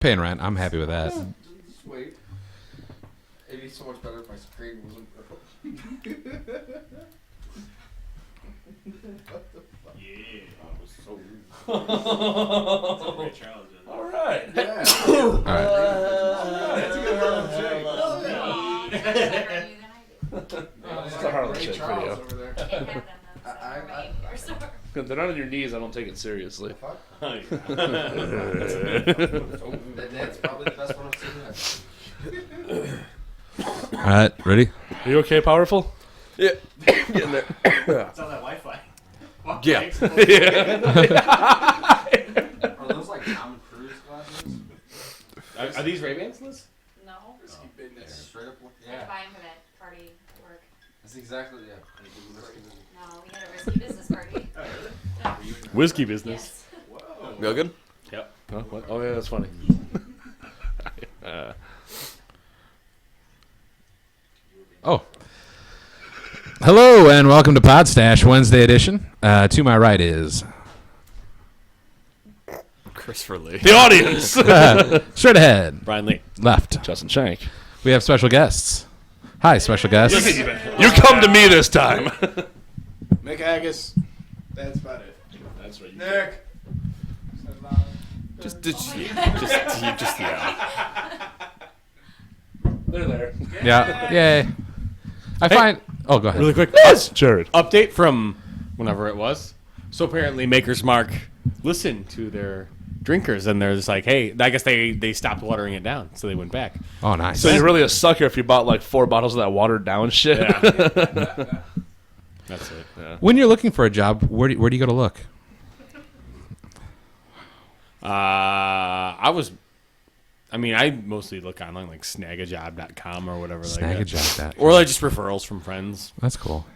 Paying rent. I'm happy with that. Sweet. It'd be so much better if my screen wasn't purple. Yeah. That was so rude. All right. Yeah. All right. That's a good Harlem Shake. It's a Harlem Shake video. Over there. If they're not on your knees, I don't take it seriously. That's probably the best one I've seen. All right. Ready? Are you okay, Powerful? Yeah. Getting there. It's on that Wi-Fi. Yeah. Are those like Tom Cruise glasses? Are these Ray-Bans, Liz? No. Risky business. Straight up. I Yeah. buy him for that party at work. That's exactly, yeah. No, we had a risky business party. Whiskey business. Yes. Real good? Yep. Oh, what? Oh, yeah, that's funny. Oh. Hello and welcome to Podstache Wednesday edition. To my right is Christopher Lee. The audience! straight ahead, Brian Lee. left. Justin Shank. We have special guests. Hi, special guests. You come to me this time. McHaggis. That's about it. That's right. Nick. Just yeah. They're there. Yeah. Yay. I find. Oh, go ahead. Really quick. Jared. Update from whenever it was. So apparently Maker's Mark listened to their drinkers and they're just like, hey, I guess they stopped watering it down. So they went back. Oh, nice. So you're really a sucker if you bought like 4 bottles of that watered down shit. Yeah. That's it. Yeah. When you're looking for a job, where do you go to look? I mostly look online like snagajob.com or whatever. Snagajob. Or like just referrals from friends. That's cool.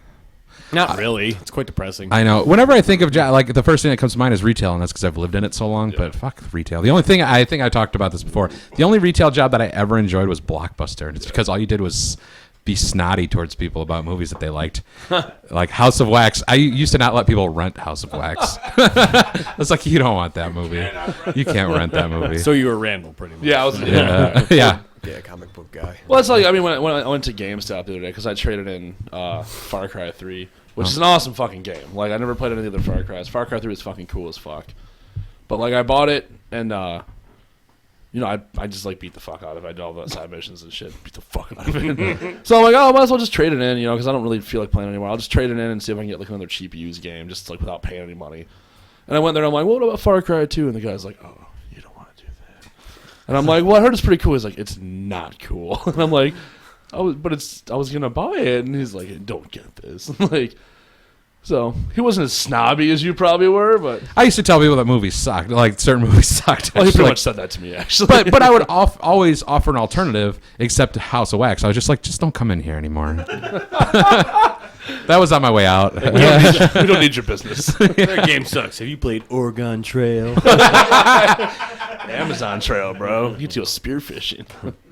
Not really. It's quite depressing. I know. Whenever I think of job, like the first thing that comes to mind is retail, and that's because I've lived in it so long. Yeah. But fuck retail. The only thing I think I talked about this before. The only retail job that I ever enjoyed was Blockbuster, and it's because all you did was be snotty towards people about movies that they liked, like House of Wax. I used to not let people rent House of Wax. It's like you don't want that movie. You can't rent that movie. So you were Randall pretty much. Yeah, I was. Yeah. Yeah, comic book guy. Well, it's like, I mean, when I went to GameStop the other day, because I traded in Far Cry 3, which is an awesome fucking game. Like, I never played any of the other Far Cries. Far Cry 3 is fucking cool as fuck. But, like, I bought it, and, I just, like, beat the fuck out of it. I did all the side missions and shit. Beat the fuck out of it. So I'm like, oh, I might as well just trade it in, because I don't really feel like playing anymore. I'll just trade it in and see if I can get, like, another cheap used game, just, like, without paying any money. And I went there, and I'm like, well, what about Far Cry 2? And the guy's like, oh, you don't want to do that. And I'm like, well, I heard it's pretty cool. He's like, it's not cool. And I'm like, I was going to buy it. And he's like, don't get this. I'm like, so he wasn't as snobby as you probably were, but I used to tell people that movies sucked. Like certain movies sucked. well, he pretty Like, much said that to me, actually. but I would always offer an alternative, except House of Wax. I was just like, just don't come in here anymore. That was on my way out. we don't need your business. Their game sucks. Have you played Oregon Trail? Amazon Trail, bro. You go spearfishing.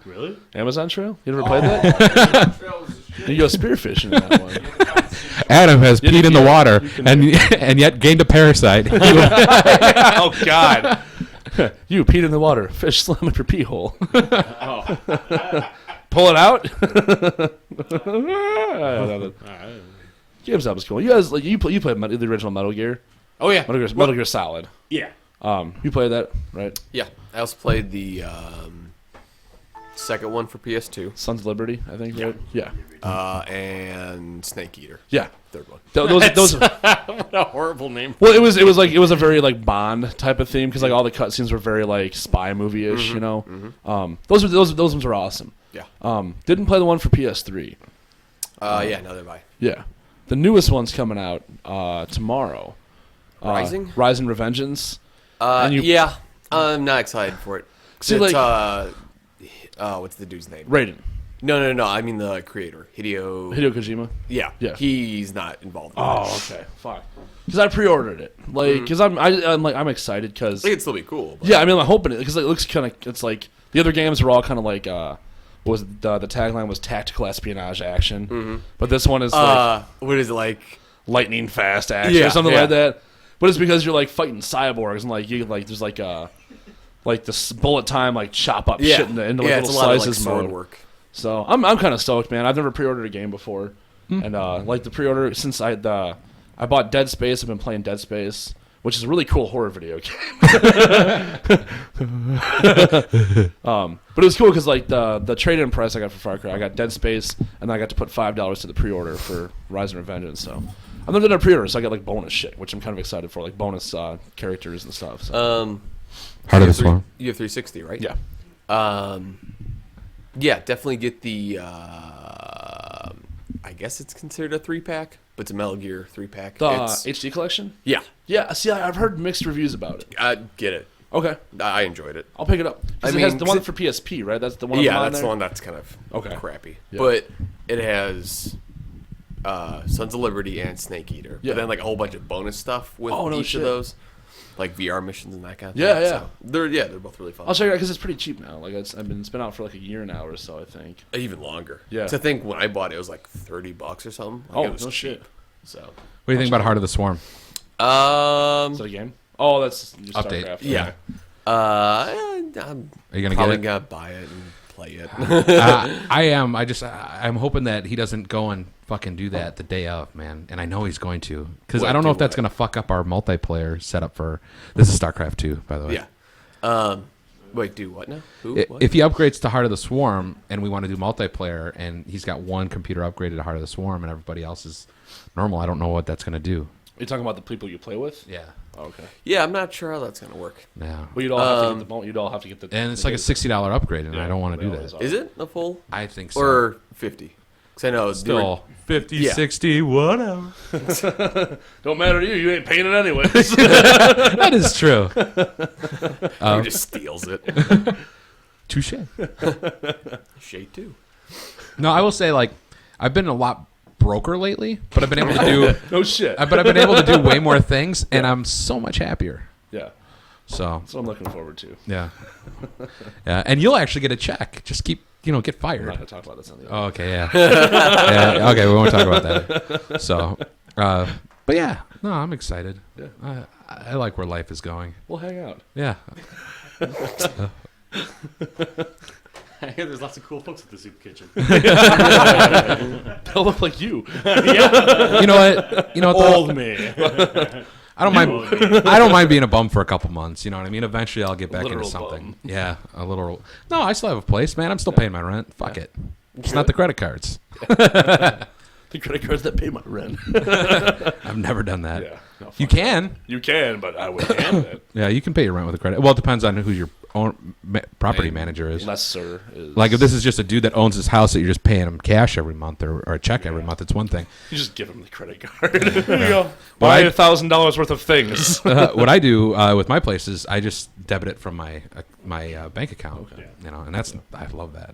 Really? Amazon Trail? You ever played that? You go spearfishing in that one. Adam has peed in the water and yet gained a parasite. Oh, God. You peed in the water. Fish slam up your pee hole. Oh. Pull it out. Alright. GameStop is cool. You guys, like, you played the original Metal Gear. Oh, yeah. Metal Gear Solid. Yeah. You played that, right? Yeah, I also played the second one for PS2. Sons of Liberty, I think, right? Yeah. And Snake Eater. Yeah. Third one. Those What a horrible name. well, it was a very like Bond type of theme because like all the cutscenes were very like spy movie-ish, Those ones were awesome. Yeah. Didn't play the one for PS3. Yeah, neither have I. Yeah. The newest one's coming out tomorrow. Rising? Rising Revengeance. Yeah, I'm not excited for it. See, It's, like- what's the dude's name? Raiden. No. I mean the creator, Hideo Kojima. Yeah. Yeah. He's not involved. In Oh, okay. Fuck. Because I pre-ordered it, like, because I'm excited because I think it'd still be cool. But yeah, I mean, I'm hoping it because it looks kind of. It's like the other games were all kind of like. What was it? The tagline was tactical espionage action, but this one is like what is it like? lightning fast action Yeah, or something yeah. like that. But it's because you're like fighting cyborgs and like you like there's like like the bullet time, like chop up Yeah. shit into like, yeah, little it's a lot of slices sword mode. work. So I'm kind of stoked, man. I've never pre-ordered a game before, and like the pre-order since I bought Dead Space. I've been playing Dead Space, which is a really cool horror video game. But it was cool because like the trade-in price I got for Far Cry, I got Dead Space, and I got to put $5 to the pre-order for Rise and Revengeance. So I've never done a pre-order, so I got like bonus shit, which I'm kind of excited for, like bonus characters and stuff. So. Heart of the Swarm. You have 360, right? Yeah. Yeah, definitely get the. I guess it's considered a 3-pack, but it's a Metal Gear 3-pack. The It's- HD collection? yeah, Yeah, see, I've heard mixed reviews about it. get it. Okay, I enjoyed it. I'll pick it up. 'Cause I it has mean, the one 'cause for PSP, right? That's the one. Yeah, on that's there? the one that's kind of Okay. crappy. Yeah. But it has Sons of Liberty and Snake Eater. Yeah. But then like a whole bunch of bonus stuff with Oh, no each shit. of those, like VR missions and that kind of Yeah, thing. yeah. So they're both really fun. I'll check it out because it's pretty cheap now. Like it's been out for like a year now or so, I think. Even longer. Yeah. So I think when I bought it, it was like $30 or something. Like, Oh, it was no cheap. shit. So. What do you think about Heart of the Swarm? Is that a game? Oh, that's just Update. StarCraft. Yeah. Okay. I'm Are you gonna probably get it? gonna buy it and play it. I am. I'm hoping that he doesn't go and fucking do that the day of, man. And I know he's going to, because What, I don't know do if that's what? going to fuck up our multiplayer setup for. This is StarCraft 2, by the way. Yeah. Wait, do what now? Who? What? If he upgrades to Heart of the Swarm and we want to do multiplayer, and he's got one computer upgraded to Heart of the Swarm and everybody else is normal, I don't know what that's going to do. You're talking about the people you play with? Yeah. Oh, okay. Yeah, I'm not sure how that's gonna work. Yeah. Well, you'd all have to get the. You'd all have to get the. And it's like a $60 upgrade, and I don't want to do that. Is it a full I think so. or 50? Because I know it's Still 50, Yeah. 60, whatever. Don't matter to you. You ain't paying it anyways. That is true. Who just steals it? Touche. Shade too. No, I will say, like, I've been a lot broker lately, but I've been able to do. No shit. But I've been able to do way more things, and I'm so much happier. Yeah. So That's what I'm looking forward to. yeah, yeah, and you'll actually get a check. Just keep, get I'm not fired. gonna talk about this on the. Oh, okay, yeah. Yeah, okay, we won't talk about that. So, but yeah, no, I'm excited. Yeah. I like where life is going. We'll hang out. Yeah. I hear there's lots of cool folks at the soup kitchen. They'll look like you. You know what? You know what? though? Old me. I don't mind. I don't mind being a bum for a couple months. You know what I mean? Eventually, I'll get back into Literal something. bum. Yeah, a little. No, I still have a place, man. I'm still paying my rent. Fuck it. It's not the credit cards. The credit cards that pay my rent. I've never done that. Yeah. No, You fuck can. that. You can, but I wouldn't handle it. Yeah, you can pay your rent with a credit. Well, it depends on who your own property manager is. Unless sir is. Like if this is just a dude that owns his house that you're just paying him cash every month or a check every month, it's one thing. You just give him the credit card. Here you go. But Buy I- $1,000 worth of things. What I do with my place is I just debit it from my bank account. Okay. You know, and that's I love that.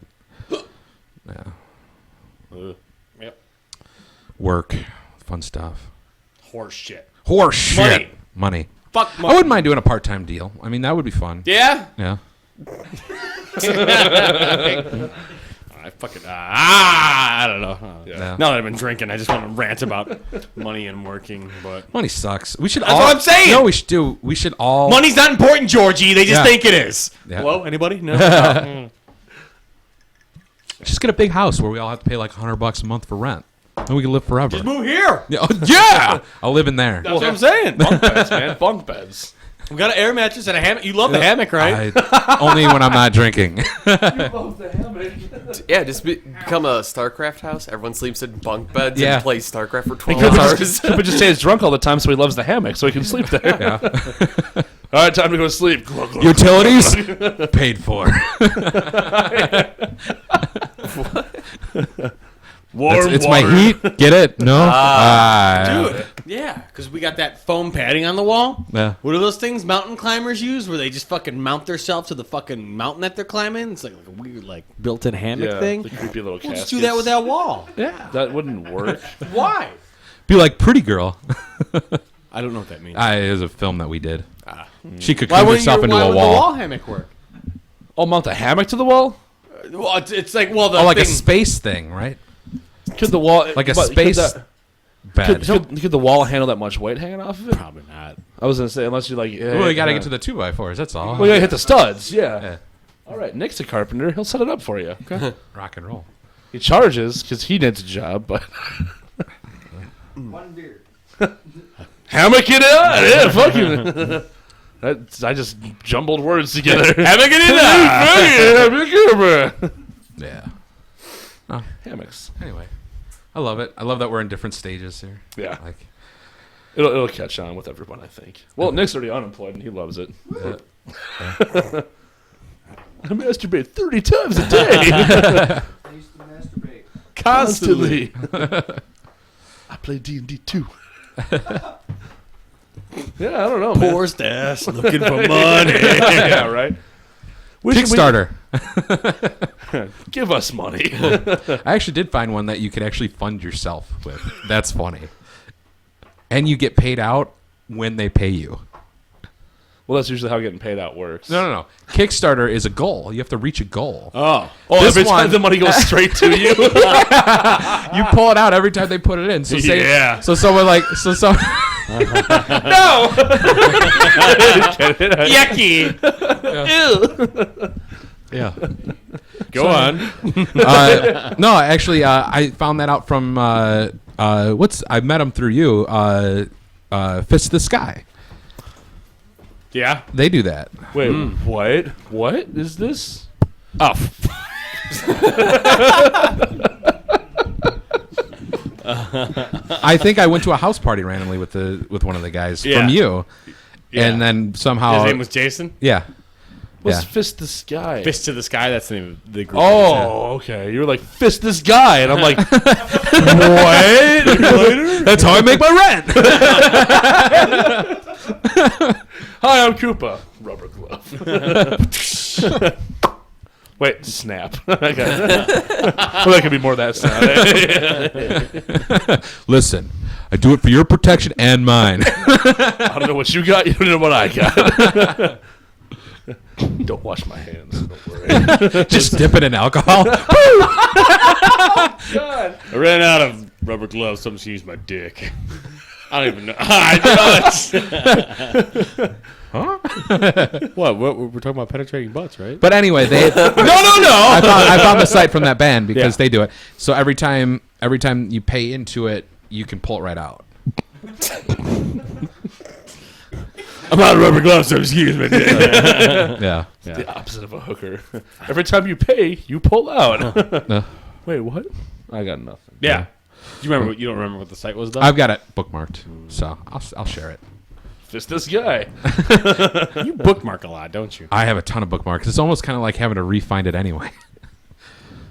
Yeah. Yep. Work, fun stuff. Horse shit. Horse shit. Money. Fuck I wouldn't mind doing a part-time deal. I mean, that would be fun. Yeah? Yeah. I fucking I don't know. Yeah. Now that I've been drinking, I just want to rant about money and working. But Money sucks. We should That's all. what I'm saying! No, we should do. We should all. money's not important, Georgie. They just Yeah. think it is. Yeah. Hello, anybody? No. Just get a big house where we all have to pay like $100 a month for rent, and we can live forever. Just move here. Yeah, yeah! I'll live in there. That's what I'm saying. Bunk beds, man. Bunk beds. We got an air mattress and a hammock. You love the hammock, right? Only when I'm not drinking. Yeah, just become a StarCraft house. Everyone sleeps in bunk beds Yeah. and plays StarCraft for 12 Cooper hours. just, Cooper just stays drunk all the time, so he loves the hammock, so he can sleep there. Yeah. All right, time to go to sleep. Glug, glug. Utilities paid for. Warm It's my water. heat. Get it? No. Dude, yeah, because we got that foam padding on the wall. Yeah. What are those things mountain climbers use where they just fucking mount themselves to the fucking mountain that they're climbing? It's like a weird, like, built-in hammock Yeah, thing. the creepy little We'll caskets. just do that with that wall. Yeah. That wouldn't work. Why? Be like Pretty Girl. I don't know what that means. It was a film that we did. She could Why cocoon wouldn't herself into why a would wall. the wall hammock work? Oh, mount a hammock to the wall? Well, it's like, well, the Oh, like a thing, space thing, right? Could the wall Like a but could space- that- bed. Could the wall handle that much weight hanging off of it? Probably not. I was gonna say unless you like. Well, you got to get to the 2x4s. That's all. Well, you gotta hit the studs. Yeah. Yeah. All right, Nick's a carpenter. He'll set it up for you. Okay. Rock and roll. He charges because he needs a job, but One beer. hammock it on. Yeah, fuck you. I just jumbled words together. Hammock it Yeah. Hammocks. Anyway, I love it. I love that we're in different stages here. Yeah. Like, It'll catch on with everyone, I think. Well, Nick's already unemployed and he loves it. I masturbate 30 times a day. I used to masturbate. Constantly. I play D&D too. Yeah, I don't know, man. Poorstache looking for money. Yeah, right? Kickstarter. Give us money. I actually did find one that you could actually fund yourself with. That's funny. And you get paid out when they pay you. Well, that's usually how getting paid out works. No. Kickstarter is a goal. You have to reach a goal. Oh. This every time one- the money goes straight to you. You pull it out every time they put it in. So say, Yeah. So someone like, so some. No. Yucky. Yeah. Go on. No, actually, I found that out from I met him through you. Fist the Sky. Yeah. They do that. Wait, what? What is this? Oh. I think I went to a house party randomly with one of the guys Yeah. from you, Yeah. and then somehow His name was Jason. yeah. What's Yeah. Fist the Sky? Fist to the Sky. That's the name of the group. Oh, okay. You were like, fist this guy. And I'm like, what? That's how I make my rent. Hi, I'm Koopa. Rubber glove. Wait, snap. Okay. Well, that could be more that sound. Listen, I do it for your protection and mine. I don't know what you got. You don't know what I got. Don't wash my hands. Don't worry. Just dip it in alcohol. God. I ran out of rubber gloves, so I'm just use my dick. I don't even know. I don't. What? We're talking about penetrating butts, right? But anyway, they No. I found the site from that band because they do it. So every time you pay into it, you can pull it right out. I'm out of rubber gloves, so excuse me. Yeah. The opposite of a hooker. Every time you pay, you pull out. No. Wait, what? I got nothing. Yeah. Do you remember? You don't remember what the site was, though? I've got it bookmarked, so I'll share it. Fist this guy. You bookmark a lot, don't you? I have a ton of bookmarks. It's almost kind of like having to re-find it anyway.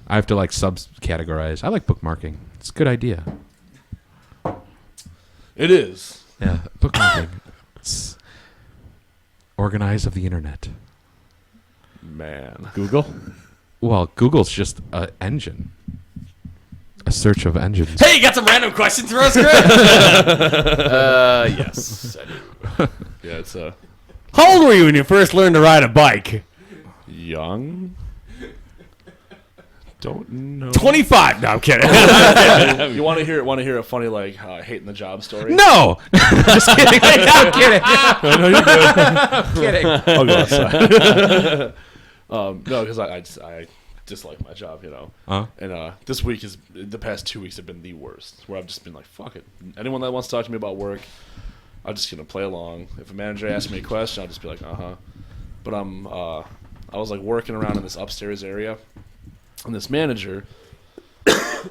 I have to like subcategorize. I like bookmarking. It's a good idea. It is. Yeah, bookmarking. It's organize of the internet. Man. Google. Well, Google's just an engine. A search of engines. Hey, you got some random questions for us, Chris? Yes, I do. Yeah, it's How old were you when you first learned to ride a bike? young. Don't know. 25. No, I'm kidding. You want to hear a funny like hating the job story? No, just kidding. I'm kidding. I'm kidding. I'll go outside. No, because I dislike my job, you know. And this week the past 2 weeks have been the worst. Where I've just been like, fuck it. Anyone that wants to talk to me about work, I'm just gonna play along. If a manager asks me a question, I'll just be like, But I was like working around in this upstairs area, and this manager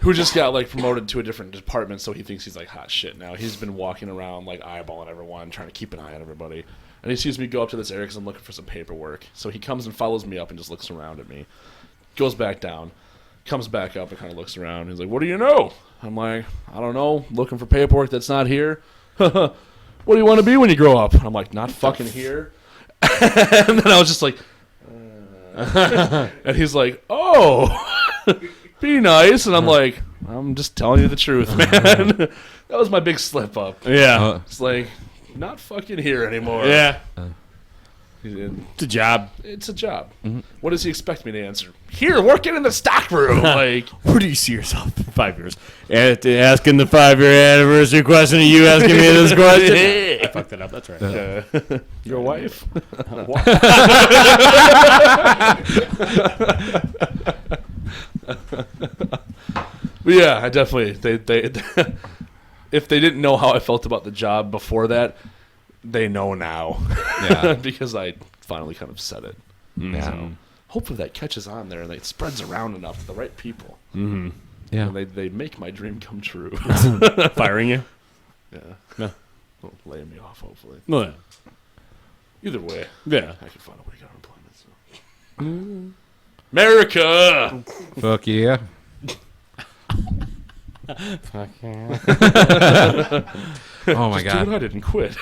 who just got like promoted to a different department, so he thinks he's like hot shit now. He's been walking around like eyeballing everyone, trying to keep an eye on everybody. And he sees me go up to this area because I'm looking for some paperwork. So he comes and follows me up and just looks around at me. Goes back down, comes back up and kind of looks around. He's like, "What do you know?" I'm like, "I don't know. Looking for paperwork that's not here." "What do you want to be when you grow up?" I'm like, "Not fucking here." And then I was just like, and he's like, "Oh, be nice." And I'm like, "I'm just telling you the truth, man." That was my big slip up. Yeah. It's like, not fucking here anymore. Yeah. It's a job. It's a job. What does he expect me to answer? Here, working in the stock room. Like, Where do you see yourself in 5 years? Asking the 5-year anniversary question, and you asking me this question? I fucked it up. That's right. your wife? But yeah, I definitely they if they didn't know how I felt about the job before that, they know now. Yeah. Because I finally kind of said it. Yeah. So hopefully that catches on there and it spreads around enough to the right people. Mm-hmm. Yeah. And they make my dream come true. Firing you? Yeah. No. Well, laying me off, hopefully. No. Yeah. Either way, Yeah. I can find a way to get unemployment. So. America! Fuck yeah. Oh my Just do what god. I didn't quit.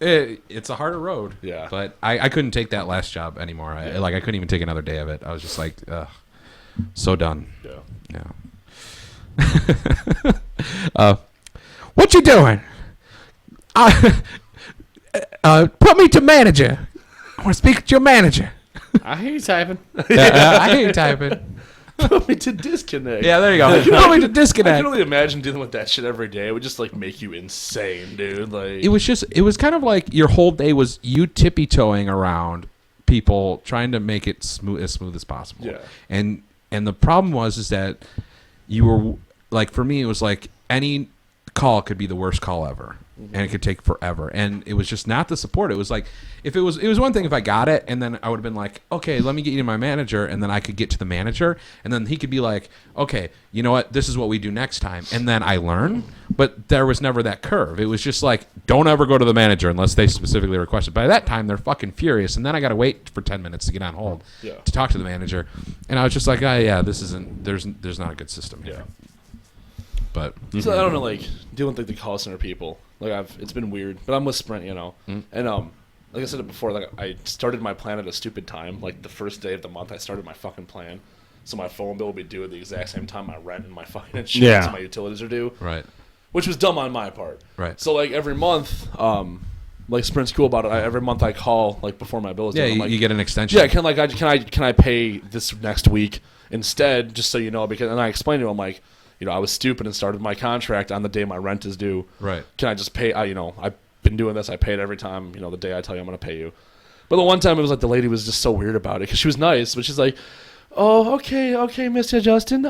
It's a harder road. Yeah. But I couldn't take that last job anymore. I couldn't even take another day of it. I was just like, ugh, so done. Yeah. Yeah. What you doing? Put me to manager. I want to speak to your manager. I hear you typing. I hear you typing. Put me to disconnect. Yeah, there you go. Put me to I can disconnect. only imagine dealing with that shit every day. It would just like make you insane, dude. Like It was kind of like your whole day was you tippy-toeing around people trying to make it smooth as possible. Yeah. And the problem was that you were like, for me, it was like any call could be the worst call ever. And it could take forever. And it was just not the support. It was like, if it was one thing if I got it and then I would have been like, okay, let me get you to my manager, and then I could get to the manager, and then he could be like, okay, you know what, this is what we do next time, and then I learn. But there was never that curve. It was just like, don't ever go to the manager unless they specifically request it. By that time, they're fucking furious, and then I got to wait for 10 minutes to get on hold to talk to the manager. And I was just like, oh yeah, this isn't. There's not a good system here. But so I don't know, like dealing with like the call center people. Like it's been weird, but I'm with Sprint, you know. And like I said it before, like I started my plan at a stupid time. Like the first day of the month, I started my fucking plan, so my phone bill will be due at the exact same time my rent and my fucking insurance and my utilities are due. right. Which was dumb on my part. Right. So like every month, like Sprint's cool about it. Every month I call like before my bill is Yeah, due. I'm like, you get an extension. yeah, can I pay this next week instead, just so you know? Because and I explained to him like, you know, I was stupid and started my contract on the day my rent is due. Right. Can I just pay? I've been doing this. I pay it every time. You know, the day I tell you I'm going to pay you. But the one time it was like the lady was just so weird about it because she was nice, but she's like, "Oh, okay, Mr. Justin.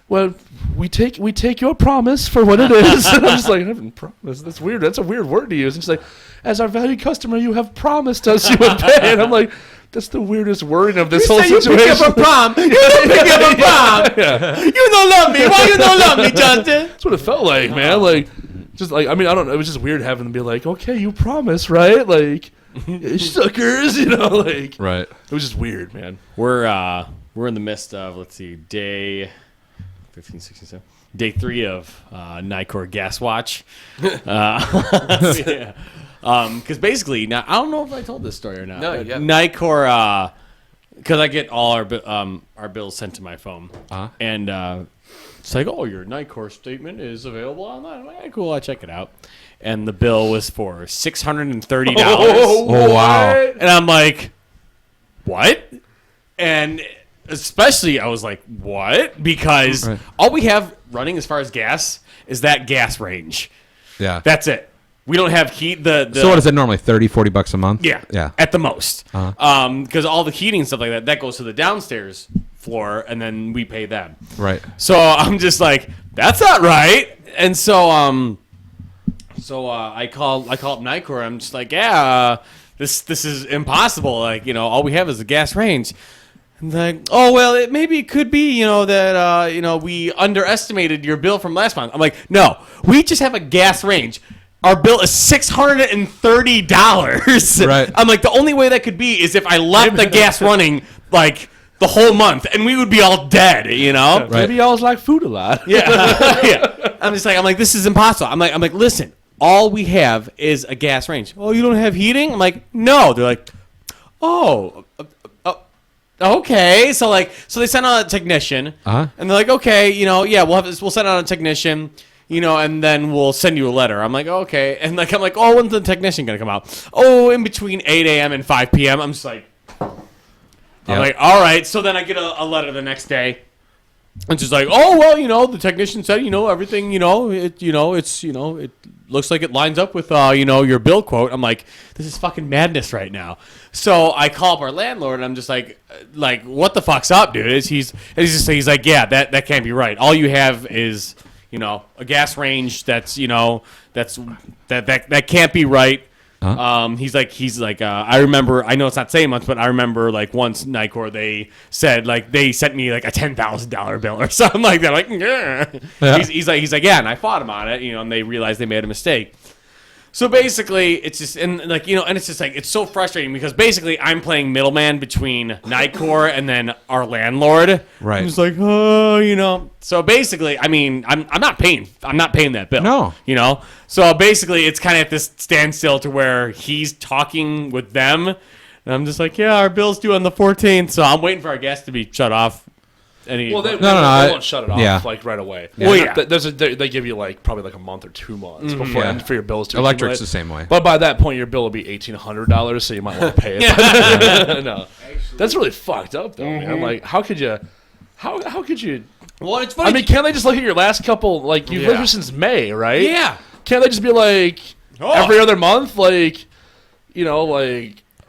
Well, we take your promise for what it is." And I'm just like, "I haven't promised. That's weird. That's a weird word to use." And she's like, "As our valued customer, you have promised us you would pay." And I'm like, that's the weirdest wording of this whole situation. You pick up a prom. You don't pick up a prom. Yeah. You don't love me. Why you don't love me, Justin? That's what it felt like, man. Like, just like, I mean, I don't know. It was just weird having them be like, okay, you promise, right? Like, suckers, you know, like. Right. It was just weird, man. We're in the midst of, let's see, day 15, 16, 17. Day 3 of Nicor Gas Watch. Yeah. Because basically, now I don't know if I told this story or not. No, but yeah. Nicor, because I get all our bills sent to my phone, and it's like, oh, your Nicor statement is available online. I'm like, hey, cool, I check it out, and the bill was for $630. Oh wow. And I'm like, what? And especially, I was like, what? Because all we have running as far as gas is that gas range. Yeah. That's it. We don't have heat. So what is it normally? $30-$40 a month? Yeah. Yeah. At the most. Because all the heating and stuff like that goes to the downstairs floor, and then we pay them. Right. So I'm just like, that's not right. And so I call up Nicor. I'm just like, yeah, this is impossible. Like, you know, all we have is the gas range. And like, oh well, maybe it could be, you know, that we underestimated your bill from last month. I'm like, no, we just have a gas range. Our bill is $630. Right. I'm like, the only way that could be is if I left the gas running like the whole month, and we would be all dead, you know. Right. Maybe y'all like food a lot. Yeah. Yeah. I'm like, this is impossible. I'm like, listen, all we have is a gas range. Oh, you don't have heating? I'm like, no. They're like, oh, okay. So they sent out a technician, and they're like, okay, you know, yeah, we'll send out a technician. and then we'll send you a letter. I'm like, okay. And I'm like, oh, when's the technician going to come out? Oh, in between 8 a.m. and 5 p.m. I'm just like, I'm like, all right. So then I get a letter the next day. And she's like, oh, well, the technician said, everything, it looks like it lines up with, your bill quote. I'm like, this is fucking madness right now. So I call up our landlord, and I'm just like, what the fuck's up, dude? He's like, yeah, that can't be right. All you have is, a gas range that can't be right. Huh? He's like, I remember, I know it's not saying much, but I remember once Nicor, they said they sent me a $10,000 bill or something like that. Like, yeah. He's like, yeah, and I fought him on it, and they realized they made a mistake. So basically, it's just, and it's just it's so frustrating because basically I'm playing middleman between Nicor and then our landlord. Right. I'm just like, oh, So basically, I mean, I'm not paying that bill. No. So basically, it's kind of at this standstill to where he's talking with them, and I'm just like, yeah, our bill's due on the 14th, so I'm waiting for our gas to be shut off. They No, won't shut it off right away. Yeah. Well, yeah. They give you probably a month or 2 months before for your bills to Electric's accumulate. the same way. But by that point, your bill will be $1,800, so you might want to pay it. No, that's really fucked up, though, man. Like, how could you? How could you? Well, it's funny. I mean, can't they just look at your last couple? You've lived here since May, right? Yeah. Can't they just be every other month?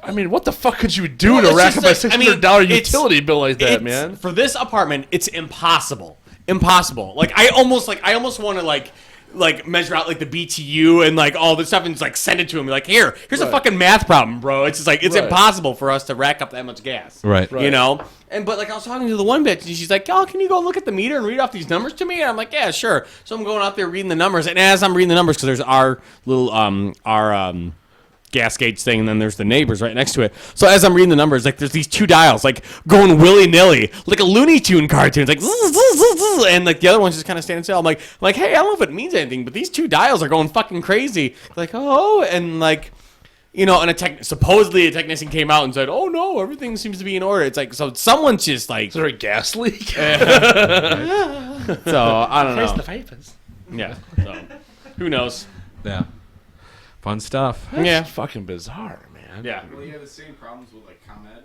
I mean, what the fuck could you do to rack up a $600 utility bill like that, man? For this apartment, it's impossible. Impossible. I almost want to measure out the BTU and all this stuff and just send it to him. Here's a fucking math problem, bro. It's just it's impossible for us to rack up that much gas. Right. And but I was talking to the one bitch and she's like, oh, can you go look at the meter and read off these numbers to me? And I'm like, yeah, sure. So I'm going out there reading the numbers, and as I'm reading the numbers, because there's our little gas gauge thing, and then there's the neighbors right next to it. So as I'm reading the numbers, there's these 2 dials going willy-nilly, like a Looney Tune cartoon. It's zzz, zzz, zzz, and the other one's just kind of standing still. I'm like, hey, I don't know if it means anything, but these 2 dials are going fucking crazy. And supposedly a technician came out and said, oh no, everything seems to be in order. It's so someone's just Is there a gas leak? So I don't know. The vapors. Yeah. So who knows? Yeah. Fun stuff. Yeah. It's fucking bizarre, man. Yeah. Well, you have the same problems with ComEd.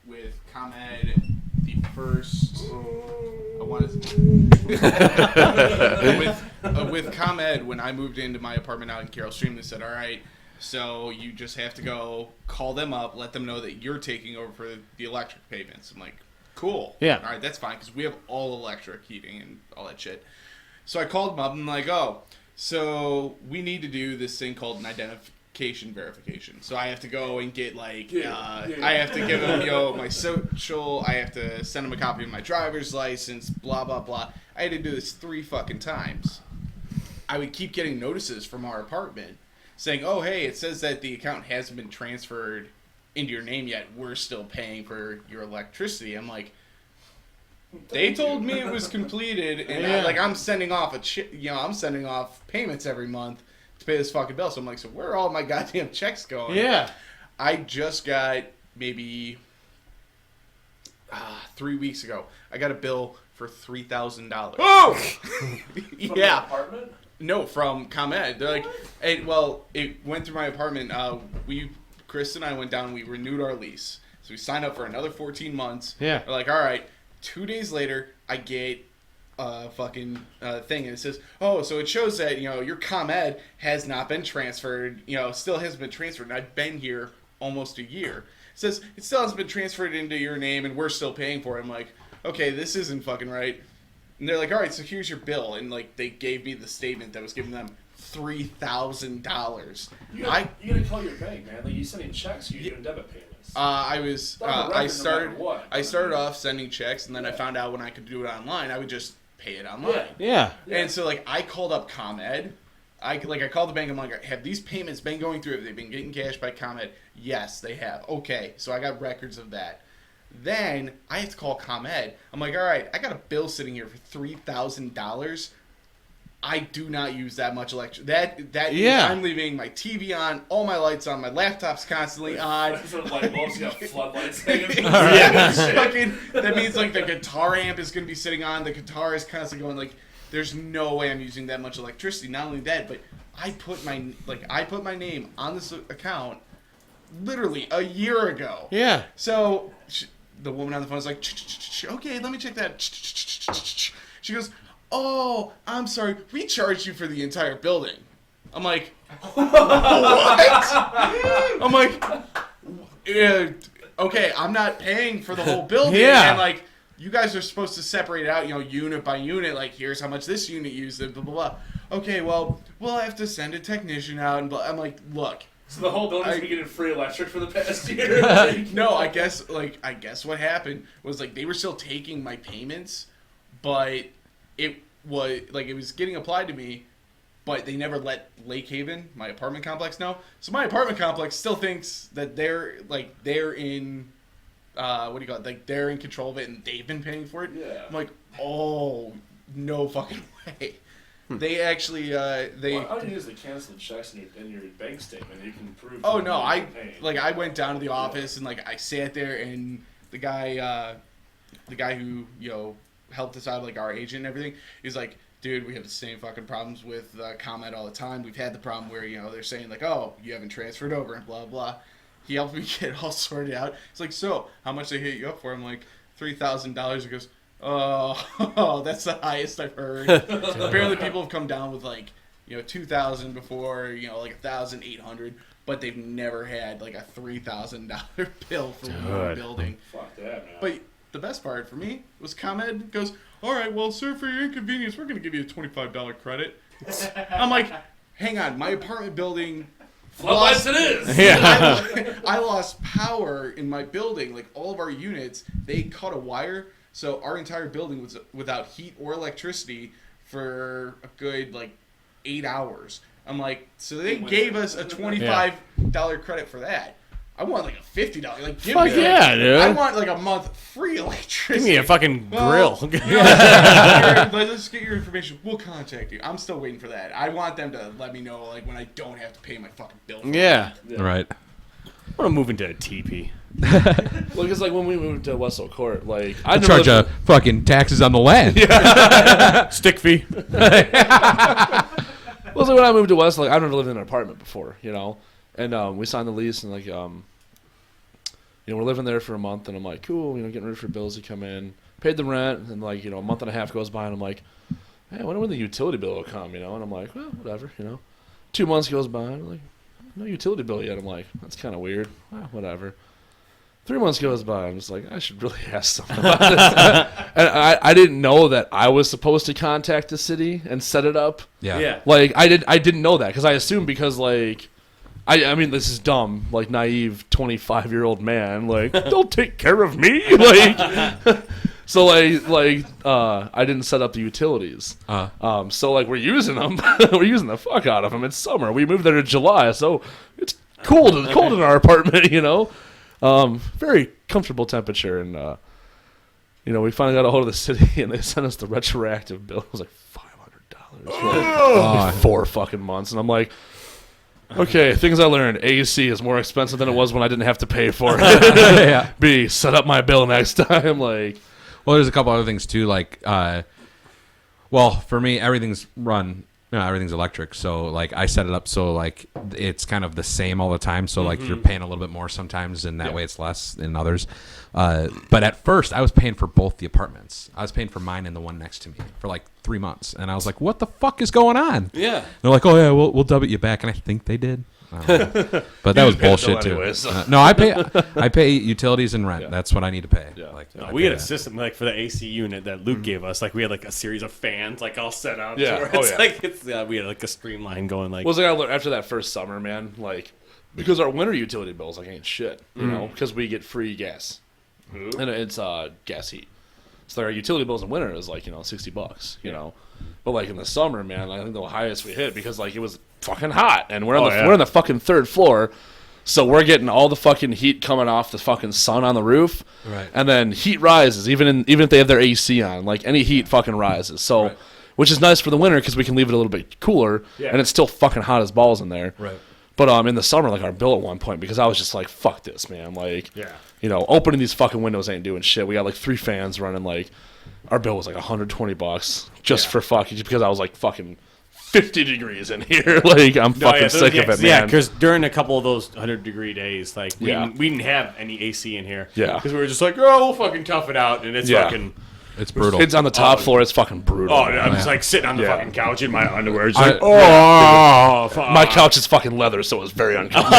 With ComEd, the first with ComEd, when I moved into my apartment out in Carroll Stream, they said, all right, so you just have to go call them up, let them know that you're taking over for the electric payments. I'm like, cool. Yeah. All right, that's fine, because we have all electric heating and all that shit. So I called them up and I'm like, oh, so we need to do this thing called an identification verification. So I have to go and get I have to give them my social. I have to send them a copy of my driver's license. Blah blah blah. I had to do this 3 fucking times. I would keep getting notices from our apartment saying, "Oh hey, it says that the account hasn't been transferred into your name yet. We're still paying for your electricity." I'm like, they told me it was completed, and I'm sending off I'm sending off payments every month to pay this fucking bill. So I'm like, so where are all my goddamn checks going? Yeah. I just got maybe 3 weeks ago. I got a bill for $3,000. Oh! Yeah. Apartment? No, from ComEd. They're like, it went through my apartment. Chris and I went down. We renewed our lease, so we signed up for another 14 months. Yeah. They're like, all right. 2 days later, I get a fucking thing, and it says, oh, so it shows that, your ComEd has not been transferred, still hasn't been transferred, and I've been here almost a year. It says, it still hasn't been transferred into your name, and we're still paying for it. I'm like, okay, this isn't fucking right. And they're like, all right, so here's your bill. And, they gave me the statement that was giving them $3,000. You gotta call your bank, man. You sending checks, or you doing debit payments? I started off sending checks, and then I found out when I could do it online, I would just pay it online. Yeah. And so I called up ComEd. I called the bank. I'm like, have these payments been going through? Have they been getting cashed by ComEd? Yes, they have. Okay, so I got records of that. Then I have to call ComEd. I'm like, all right, I got a bill sitting here for $3,000. I do not use that much electricity. I'm leaving my TV on, all my lights on, my laptop's constantly on. Light bulbs, you got floodlights. That means the guitar amp is going to be sitting on. The guitar is constantly going there's no way I'm using that much electricity. Not only that, but I put my name on this account literally a year ago. Yeah. So the woman on the phone is like, okay, let me check that. She goes, oh, I'm sorry, we charged you for the entire building. I'm like, what? I'm like, okay, I'm not paying for the whole building. Yeah. And like, you guys are supposed to separate it out, unit by unit. Like, here's how much this unit used, blah, blah, blah. Okay, well, we'll have to send a technician out. And blah. I'm like, look. So the whole building's been getting free electric for the past year. No, I guess what happened was like they were still taking my payments, but it was getting applied to me, but they never let Lake Haven, my apartment complex, know. So my apartment complex still thinks that they're in like they're in control of it and they've been paying for it. Yeah. I'm like, oh, no fucking way. They actually they. Well, all you need is the canceled checks in your bank statement. You can prove. Oh no, I went down to the office and I sat there and the guy who helped us out, like our agent and everything, he's like, dude, we have the same fucking problems with ComEd all the time. We've had the problem where they're saying like, oh, you haven't transferred over and blah blah. He helped me get it all sorted out. It's like, so how much they hit you up for? I'm like, $3,000. He goes, oh, that's the highest I've heard. Apparently people have come down with like, 2,000 before, like 1,800, but they've never had like a $3,000 bill for one building. Fuck that, man. But the best part for me was ComEd goes, all right, well, sir, for your inconvenience, we're going to give you a $25 credit. I'm like, hang on, my apartment building... Floodlights it is! Yeah. I lost power in my building. Like, all of our units, they cut a wire, so our entire building was without heat or electricity for a good, 8 hours. I'm like, so they gave us a $25 credit for that. I want, a $50. Give Fuck me, yeah, dude. I want, a month free electricity. Give me a fucking grill. Let's get your information. We'll contact you. I'm still waiting for that. I want them to let me know, when I don't have to pay my fucking bill. Yeah. Right. I want to move into a teepee. Well, because when we moved to Westall Court, I charge fucking taxes on the land. Stick fee. Well, when I moved to West, I've never lived in an apartment before, and we signed the lease, and we're living there for a month, and I'm like, cool, getting ready for bills to come in, paid the rent, and a month and a half goes by, and I'm like, hey, I wonder when the utility bill will come, and I'm like, well, whatever, 2 months goes by, and I'm like, no utility bill yet. I'm like, that's kind of weird. Well, whatever. 3 months goes by. I'm just like, I should really ask something about this. And I didn't know that I was supposed to contact the city and set it up. Yeah. I didn't know that because I assumed because I mean this is dumb, naive 25-year-old man, they'll take care of me, So I didn't set up the utilities. So we're using them. We're using the fuck out of them. It's summer. We moved there in July, so it's cold in our apartment. Very comfortable temperature, and we finally got a hold of the city, and they sent us the retroactive bill. It was $500 for 4 fucking months, and I'm like, okay, things I learned: AC is more expensive than it was when I didn't have to pay for it. B, set up my bill next time. Well, there's a couple other things too. For me, everything's everything's electric. So I set it up so it's kind of the same all the time. So you're paying a little bit more sometimes, and that way it's less in others. But at first, I was paying for both the apartments. I was paying for mine and the one next to me for 3 months, and I was like, "What the fuck is going on?" Yeah. And they're like, "Oh yeah, we'll debit you back," and I think they did. But that was bullshit too. No, I pay utilities and rent. That's what I need to pay. Yeah. We had a system for the AC unit that Luke gave us. We had a series of fans all set up. Yeah. We had a streamline going. After that first summer, man, because our winter utility bills ain't shit, because we get free gas, and it's gas heat. So our utility bills in winter is $60, but in the summer, man, I think the highest we hit because it was fucking hot, and we're on the fucking 3rd floor, so we're getting all the fucking heat coming off the fucking sun on the roof, right? And then heat rises even if they have their AC on, any heat fucking rises. So, which is nice for the winter because we can leave it a little bit cooler, and it's still fucking hot as balls in there. Right. But in the summer, like our bill at one point, because I was just like, fuck this, man. Like, opening these fucking windows ain't doing shit. We got like 3 fans running. Like, our bill was like $120 just for fucking, just because I was like fucking 50 degrees in here. Like, I'm fucking sick of it, man. Yeah, because during a couple of those 100-degree days, like we Yeah. didn't have any AC in here. Yeah. because we were just like, oh, we'll fucking tough it out, and it's fucking. It's brutal. It's on the top floor. It's fucking brutal. Oh, man. I'm just like sitting on the fucking couch in my underwear. Just I- like, oh, fuck. My couch is fucking leather, so it was very uncomfortable.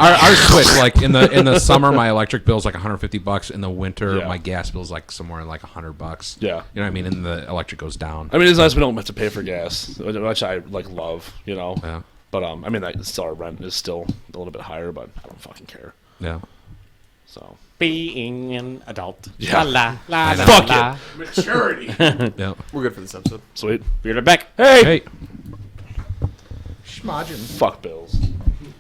Ours switch. Like in the summer, my electric bill is like $150. In the winter, Yeah. my gas bill is like somewhere in like $100. Yeah. You know what I mean? And the electric goes down. I mean, it's nice we don't have to pay for gas, which I like love, Yeah. But I mean, our rent is still a little bit higher, but I don't fucking care. Yeah. So Being an adult. Yeah. La, la, la, Fuck la. Maturity. Yeah. We're good for this episode. sweet. We're back. Hey, Hey. fuck bills.